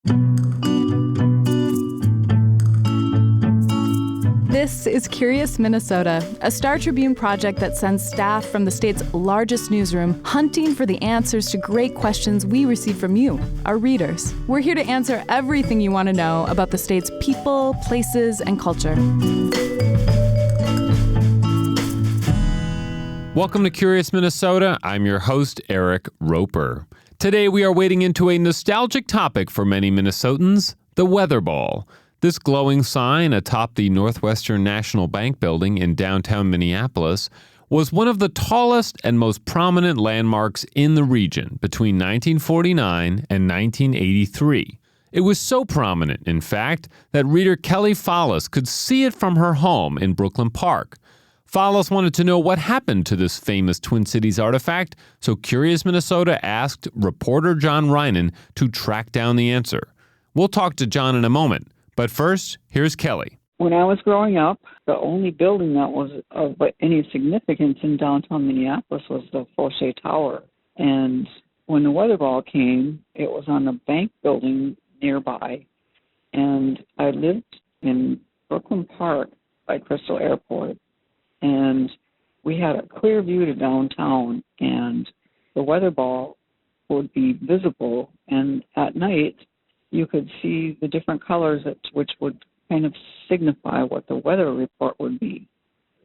This is Curious Minnesota, a Star Tribune project that sends staff from the state's largest newsroom hunting for the answers to great questions we receive from you, our readers. We're here to answer everything you want to know about the state's people, places, and culture. Welcome to Curious Minnesota. I'm your host, Eric Roper. Today we are wading into a nostalgic topic for many Minnesotans, the Weatherball. This glowing sign atop the Northwestern National Bank building in downtown Minneapolis was one of the tallest and most prominent landmarks in the region between 1949 and 1983. It was so prominent, in fact, that reader Kelly Follis could see it from her home in Brooklyn Park. Follis wanted to know what happened to this famous Twin Cities artifact, so Curious Minnesota asked reporter John Reinan to track down the answer. We'll talk to John in a moment. But first, here's Kelly. When I was growing up, the only building that was of any significance in downtown Minneapolis was the Fauché Tower. And when the Weatherball came, it was on the bank building nearby. And I lived in Brooklyn Park by Crystal Airport. And we had a clear view to downtown, and the Weatherball would be visible. And at night, you could see the different colors which would kind of signify what the weather report would be.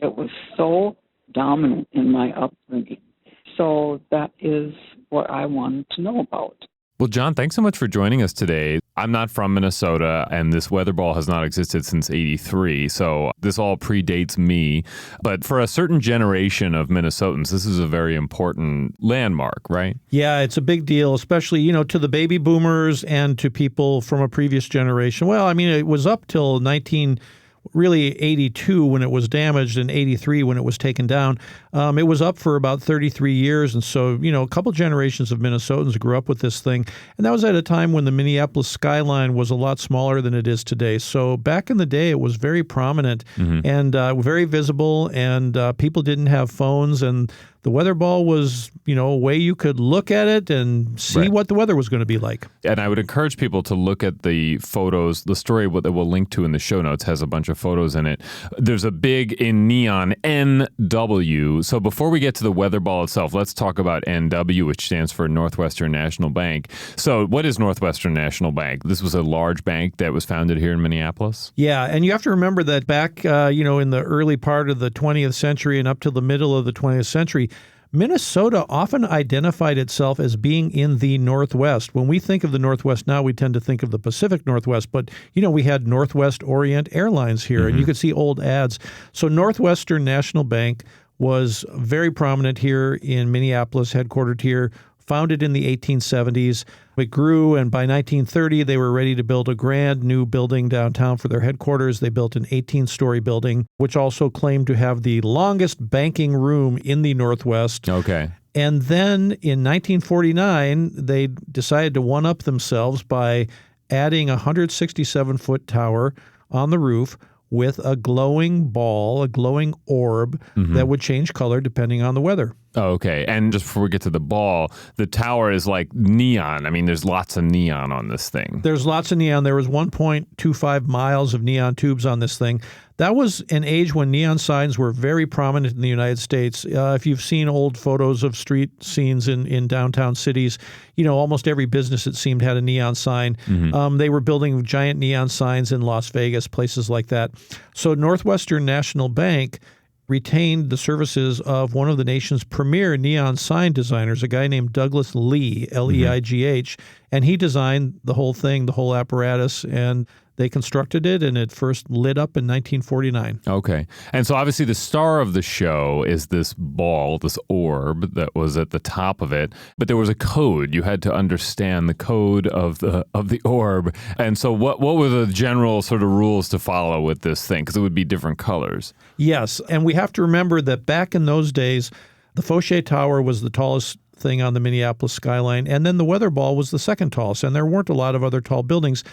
It was so dominant in my upbringing. So that is what I wanted to know about. Well, John, thanks so much for joining us today. I'm not from Minnesota, and this Weatherball has not existed since '83, so this all predates me. But for a certain generation of Minnesotans, this is a very important landmark, right? Yeah, it's a big deal, especially, to the baby boomers and to people from a previous generation. Well, I mean, it was up till 82 when it was damaged and 83 when it was taken down. It was up for about 33 years. And so, a couple generations of Minnesotans grew up with this thing. And that was at a time when the Minneapolis skyline was a lot smaller than it is today. So back in the day, it was very prominent and very visible, and people didn't have phones. And the Weatherball was, a way you could look at it and see what the weather was going to be like. And I would encourage people to look at the photos. The story that we'll link to in the show notes has a bunch of photos in it. There's a big, in neon, NW. So before we get to the Weatherball itself, let's talk about NW, which stands for Northwestern National Bank. So what is Northwestern National Bank? This was a large bank that was founded here in Minneapolis? Yeah, and you have to remember that back, in the early part of the 20th century and up to the middle of the 20th century, Minnesota often identified itself as being in the Northwest. When we think of the Northwest now, we tend to think of the Pacific Northwest, but, we had Northwest Orient Airlines here, and you could see old ads. So Northwestern National Bank was very prominent here in Minneapolis, headquartered here, founded in the 1870s. It grew, and by 1930, they were ready to build a grand new building downtown for their headquarters. They built an 18-story building, which also claimed to have the longest banking room in the Northwest. Okay. And then in 1949, they decided to one-up themselves by adding a 167-foot tower on the roof with a glowing ball, a glowing orb that would change color depending on the weather. Oh, okay. And just before we get to the ball, the tower is like neon. I mean, there's lots of neon on this thing. There's lots of neon. There was 1.25 miles of neon tubes on this thing. That was an age when neon signs were very prominent in the United States. If you've seen old photos of street scenes in downtown cities, almost every business, it seemed, had a neon sign. They were building giant neon signs in Las Vegas, places like that. So Northwestern National Bank retained the services of one of the nation's premier neon sign designers, a guy named Douglas Lee, Leigh, and he designed the whole thing, the whole apparatus, and they constructed it, and it first lit up in 1949. Okay. And so obviously the star of the show is this ball, this orb that was at the top of it. But there was a code. You had to understand the code of the orb. And so what were the general sort of rules to follow with this thing? Because it would be different colors. Yes. And we have to remember that back in those days, the Fauché Tower was the tallest thing on the Minneapolis skyline, and then the Weatherball was the second tallest, and there weren't a lot of other tall buildings.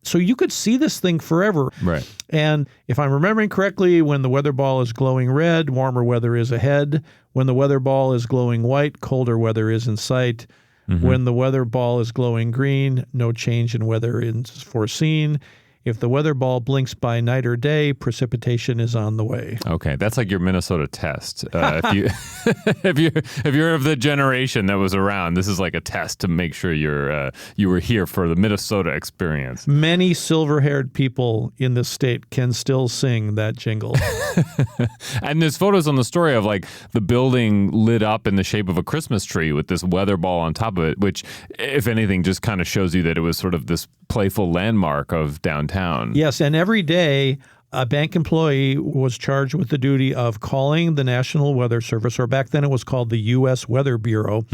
So you could see this thing forever. Right. And if I'm remembering correctly, when the Weatherball is glowing red, warmer weather is ahead. When the Weatherball is glowing white, colder weather is in sight. When the weather ball is glowing green, no change in weather is foreseen. If the weather ball blinks by night or day, precipitation is on the way. Okay, that's like your Minnesota test. If you're of the generation that was around, this is like a test to make sure you were here for the Minnesota experience. Many silver-haired people in this state can still sing that jingle. And there's photos on the story of like the building lit up in the shape of a Christmas tree with this weather ball on top of it, which, if anything, just kind of shows you that it was sort of this playful landmark of downtown. Yes, and every day a bank employee was charged with the duty of calling the National Weather Service, or back then it was called the U.S. Weather Bureau,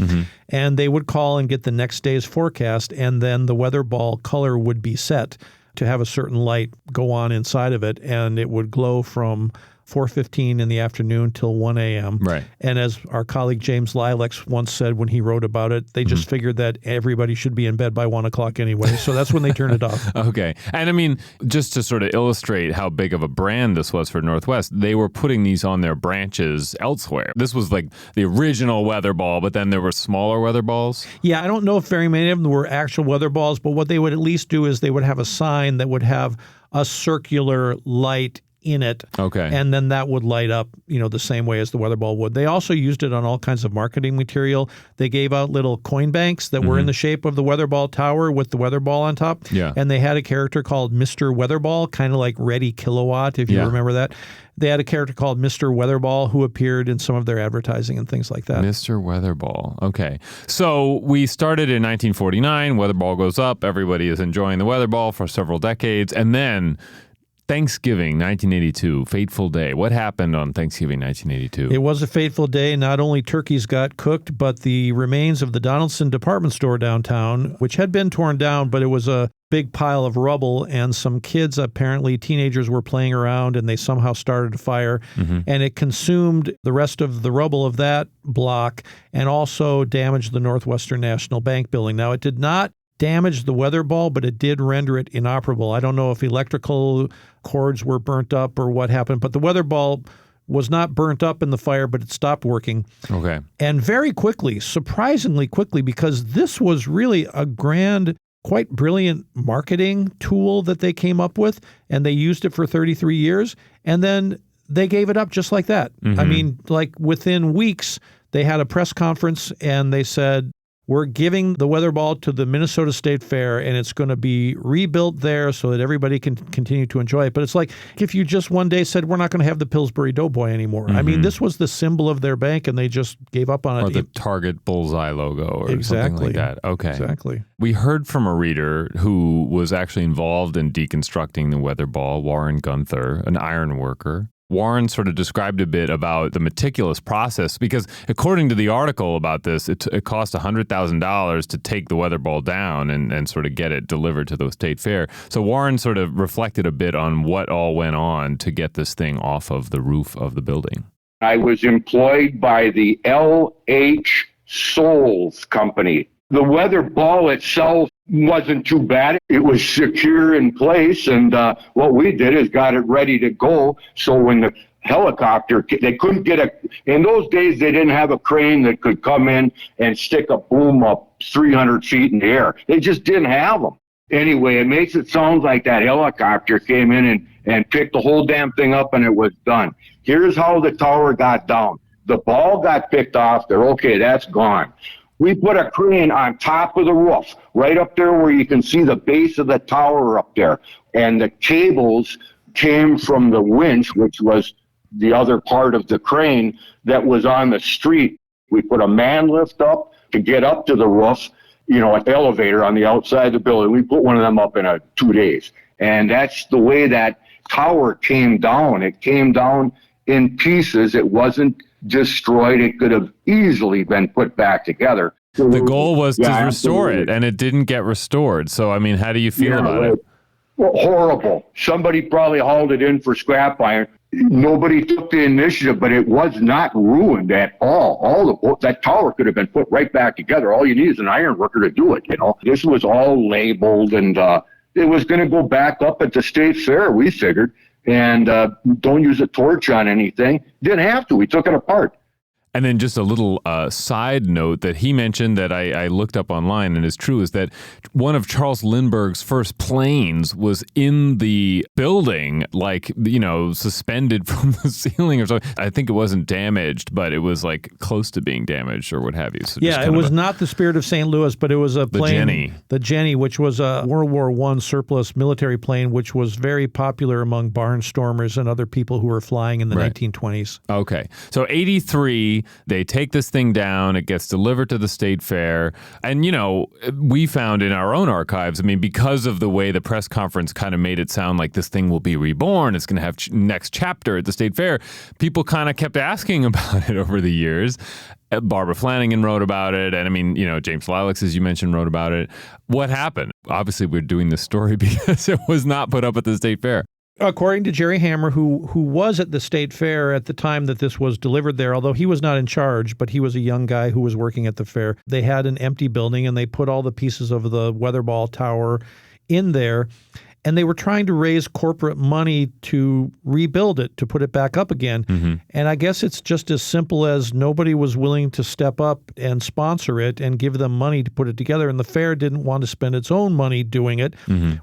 and they would call and get the next day's forecast, and then the weather ball color would be set to have a certain light go on inside of it, and it would glow from 4:15 in the afternoon till 1 a.m. Right. And as our colleague James Lilacs once said when he wrote about it, they just figured that everybody should be in bed by 1 o'clock anyway. So that's when they turned it off. Okay. And I mean, just to sort of illustrate how big of a brand this was for Northwest, they were putting these on their branches elsewhere. This was like the original weather ball, but then there were smaller weather balls. Yeah, I don't know if very many of them were actual weather balls, but what they would at least do is they would have a sign that would have a circular light in it. Okay. And then that would light up, the same way as the weather ball would. They also used it on all kinds of marketing material. They gave out little coin banks that were in the shape of the weather ball tower with the weather ball on top. Yeah. And they had a character called Mr. Weatherball, kind of like Ready Kilowatt, if you remember that. They had a character called Mr. Weatherball who appeared in some of their advertising and things like that. Mr. Weatherball. Okay. So we started in 1949. Weatherball goes up. Everybody is enjoying the weatherball for several decades. And then Thanksgiving, 1982, fateful day. What happened on Thanksgiving, 1982? It was a fateful day. Not only turkeys got cooked, but the remains of the Donaldson department store downtown, which had been torn down, but it was a big pile of rubble, and some kids, apparently teenagers, were playing around, and they somehow started a fire, and it consumed the rest of the rubble of that block and also damaged the Northwestern National Bank building. Now, it did not damage the weather ball, but it did render it inoperable. I don't know if electrical cords were burnt up or what happened, but the weather ball was not burnt up in the fire, but it stopped working. Okay. And very quickly, surprisingly quickly, because this was really a grand, quite brilliant marketing tool that they came up with, and they used it for 33 years, and then they gave it up just like that. I mean, like within weeks, they had a press conference and they said, we're giving the weather ball to the Minnesota State Fair, and it's going to be rebuilt there so that everybody can continue to enjoy it. But it's like if you just one day said, we're not going to have the Pillsbury Doughboy anymore. I mean, this was the symbol of their bank, and they just gave up on it. Or the Target bullseye logo or something like that. Okay. Exactly. We heard from a reader who was actually involved in deconstructing the weather ball, Warren Gunther, an iron worker. Warren sort of described a bit about the meticulous process because according to the article about this, it cost $100,000 to take the weather ball down and sort of get it delivered to the state fair. So Warren sort of reflected a bit on what all went on to get this thing off of the roof of the building. I was employed by the L.H. Souls Company. The weather ball itself wasn't too bad. It was secure in place, and what we did is got it ready to go. So when the helicopter, they couldn't get in those days, they didn't have a crane that could come in and stick a boom up 300 feet in the air. They just didn't have them. Anyway, it makes it sound like that helicopter came in and picked the whole damn thing up and it was done. Here's how the tower got down. The ball got picked off there. Okay, that's gone. We put a crane on top of the roof, right up there where you can see the base of the tower up there. And the cables came from the winch, which was the other part of the crane that was on the street. We put a man lift up to get up to the roof, an elevator on the outside of the building. We put one of them up in 2 days. And that's the way that tower came down. It came down in pieces. It wasn't destroyed. It could have easily been put back together. The goal was to restore it, and it didn't get restored. So, I mean, how do you feel about it? Well, horrible. Somebody probably hauled it in for scrap iron. Nobody took the initiative, but it was not ruined at all. That tower could have been put right back together. All you need is an iron worker to do it. This was all labeled, and it was going to go back up at the state fair, we figured. And don't use a torch on anything. Didn't have to. We took it apart. And then just a little side note that he mentioned that I looked up online and is true is that one of Charles Lindbergh's first planes was in the building, like, suspended from the ceiling or something. I think it wasn't damaged, but it was like close to being damaged or what have you. So it was not the Spirit of St. Louis, but it was a plane. The Jenny, which was a World War I surplus military plane, which was very popular among barnstormers and other people who were flying in the 1920s. Okay. So 83, they take this thing down. It gets delivered to the State Fair. And, we found in our own archives, because of the way the press conference kind of made it sound like this thing will be reborn, it's going to have next chapter at the State Fair, people kind of kept asking about it over the years. Barbara Flanagan wrote about it. And James Lilacs, as you mentioned, wrote about it. What happened? Obviously, we're doing this story because it was not put up at the State Fair. According to Jerry Hammer, who was at the State Fair at the time that this was delivered there, although he was not in charge, but he was a young guy who was working at the fair, they had an empty building and they put all the pieces of the Weatherball Tower in there. And they were trying to raise corporate money to rebuild it, to put it back up again. Mm-hmm. And I guess it's just as simple as nobody was willing to step up and sponsor it and give them money to put it together. And the fair didn't want to spend its own money doing it,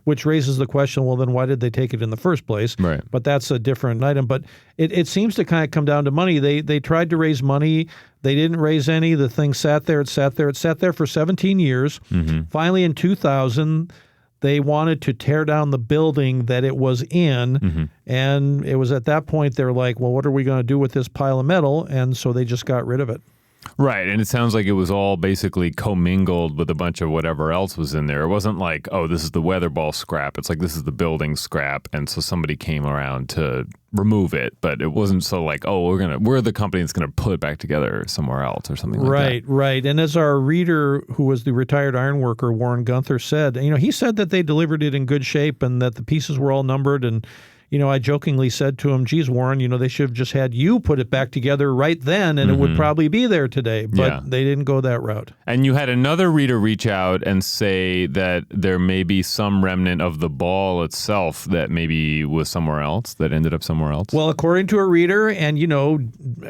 which raises the question, well, then why did they take it in the first place? Right. But that's a different item. But it seems to kind of come down to money. They tried to raise money. They didn't raise any. The thing sat there. It sat there. It sat there for 17 years. Mm-hmm. Finally, in 2000, they wanted to tear down the building that it was in, and it was at that point they're like, well, what are we going to do with this pile of metal? And so they just got rid of it. Right, and it sounds like it was all basically commingled with a bunch of whatever else was in there. It wasn't like, oh, this is the Weatherball scrap. It's like, this is the building scrap, and so somebody came around to remove it. But it wasn't so like, oh, we're the company that's going to put it back together somewhere else or something like that. Right. And as our reader, who was the retired ironworker, Warren Gunther, said, he said that they delivered it in good shape and that the pieces were all numbered. And I jokingly said to him, geez, Warren, they should have just had you put it back together right then and it would probably be there today. But they didn't go that route. And you had another reader reach out and say that there may be some remnant of the ball itself that maybe was somewhere else, that ended up somewhere else. Well, according to a reader, and,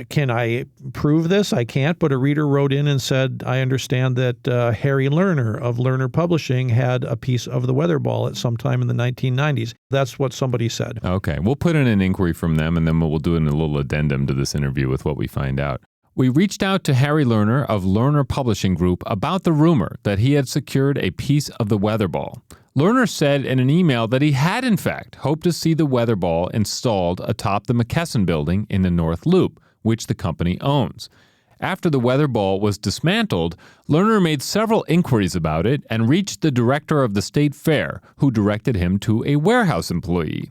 can I prove this? I can't. But a reader wrote in and said, I understand that Harry Lerner of Lerner Publishing had a piece of the Weatherball at some time in the 1990s. That's what somebody said. Okay, we'll put in an inquiry from them, and then we'll do a little addendum to this interview with what we find out. We reached out to Harry Lerner of Lerner Publishing Group about the rumor that he had secured a piece of the Weatherball. Lerner said in an email that he had, in fact, hoped to see the Weatherball installed atop the McKesson building in the North Loop, which the company owns. After the Weatherball was dismantled, Lerner made several inquiries about it and reached the director of the State Fair, who directed him to a warehouse employee.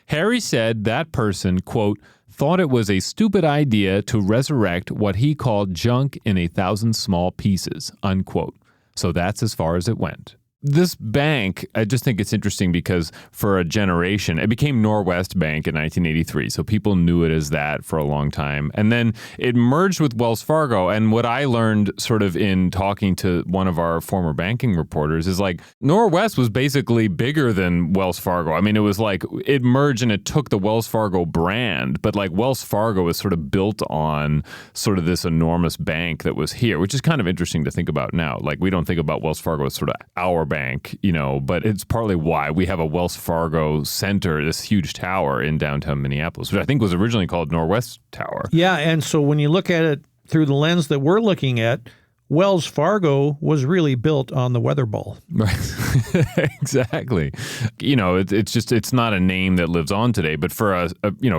Harry said that person, quote, thought it was a stupid idea to resurrect what he called junk in 1,000 small pieces, unquote. So that's as far as it went. This bank, I just think it's interesting because for a generation, it became Northwest Bank in 1983. So people knew it as that for a long time. And then it merged with Wells Fargo. And what I learned sort of in talking to one of our former banking reporters is like Northwest was basically bigger than Wells Fargo. I mean, it was like it merged and it took the Wells Fargo brand. But like Wells Fargo is sort of built on sort of this enormous bank that was here, which is kind of interesting to think about now. Like we don't think about Wells Fargo as sort of our bank, but it's partly why we have a Wells Fargo Center, this huge tower in downtown Minneapolis, which I think was originally called Northwest Tower. Yeah, and so when you look at it through the lens that we're looking at, Wells Fargo was really built on the Weatherball. Right. Exactly. It's not a name that lives on today, but for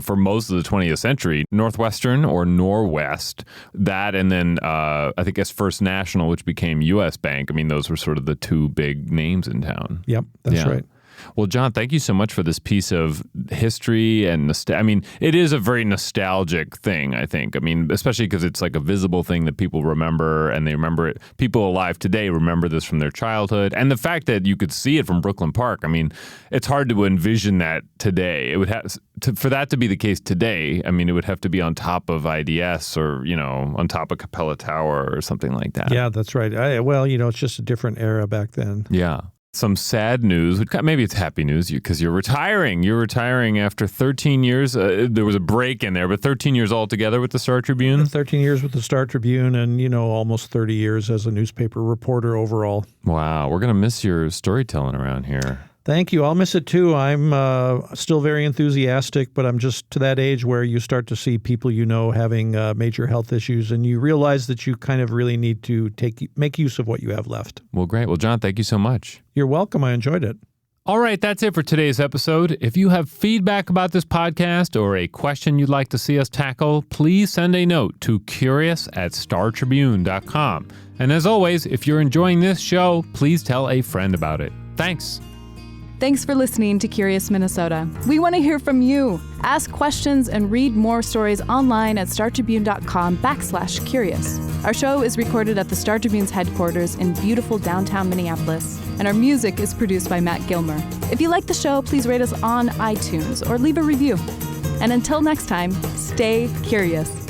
for most of the 20th century, Northwestern or Norwest, that and then I think First National, which became U.S. Bank. I mean, those were sort of the two big names in town. Yep, that's right. Well, John, thank you so much for this piece of history and it is a very nostalgic thing, I think. I mean, especially because it's like a visible thing that people remember and they remember it. People alive today remember this from their childhood. And the fact that you could see it from Brooklyn Park, I mean, it's hard to envision that today. It would have for that to be the case today. I mean, it would have to be on top of IDS or, on top of Capella Tower or something like that. Yeah, that's right. It's just a different era back then. Yeah. some sad news. Maybe it's happy news because you're retiring. You're retiring after 13 years. There was a break in there, but 13 years altogether with the Star Tribune? 13 years with the Star Tribune and, almost 30 years as a newspaper reporter overall. Wow. We're going to miss your storytelling around here. Thank you. I'll miss it too. I'm still very enthusiastic, but I'm just to that age where you start to see people having major health issues, and you realize that you kind of really need to make use of what you have left. Well, great. Well, John, thank you so much. You're welcome. I enjoyed it. All right, that's it for today's episode. If you have feedback about this podcast or a question you'd like to see us tackle, please send a note to curious@startribune.com. And as always, if you're enjoying this show, please tell a friend about it. Thanks. Thanks for listening to Curious Minnesota. We want to hear from you. Ask questions and read more stories online at startribune.com/curious. Our show is recorded at the Star Tribune's headquarters in beautiful downtown Minneapolis, and our music is produced by Matt Gilmer. If you like the show, please rate us on iTunes or leave a review. And until next time, stay curious.